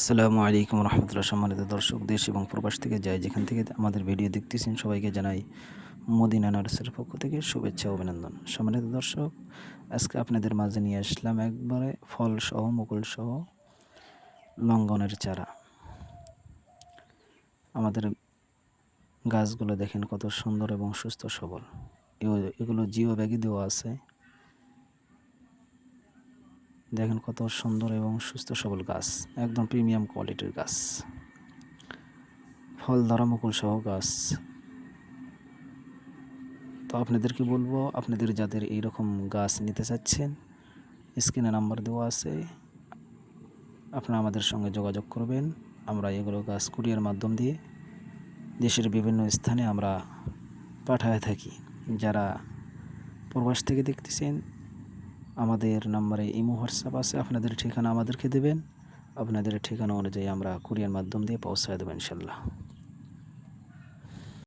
আসসালামু আলাইকুম রহমতুল্লাহ। সম্মানিত দর্শক, দেশ এবং প্রবাস থেকে যাই যেখান থেকে আমাদের ভিডিও দেখতেছেন সবাইকে জানাই মদিনা নার্সের পক্ষ থেকে শুভেচ্ছা ও অভিনন্দন। সম্মানিত দর্শক, আজকে আপনাদের মাঝে নিয়ে আসলাম একবারে ফলসহ মুকুলসহ লঙ্ঘনের চারা। আমাদের গাছগুলো দেখেন কত সুন্দর এবং সুস্থ সবল। এগুলো জিও ব্যাগে দেওয়া আছে। দেখেন কত সুন্দর এবং সুস্থ সবল গাছ, একদম প্রিমিয়াম কোয়ালিটির গাছ, ফল ধরা মুকুল সহ গাছ। তো আপনাদেরকে বলবো, আপনাদের যাদের এইরকম গাছ নিতে চাচ্ছেন, স্ক্রিনে নাম্বার দেওয়া আছে, আপনারা আমাদের সঙ্গে যোগাযোগ করবেন। আমরা এগুলো গাছ কুরিয়ার মাধ্যম দিয়ে দেশের বিভিন্ন স্থানে আমরা পাঠায় থাকি। যারা প্রবাস থেকে দেখতেছেন, আমাদের নাম্বারে ইমো হোয়াটসঅ্যাপ আছে, আপনাদের ঠিকানা আমাদেরকে দেবেন, আপনাদের ঠিকানা অনুযায়ী আমরা কুরিয়ার মাধ্যম দিয়ে পৌঁছায় দেবো ইনশাল্লাহ।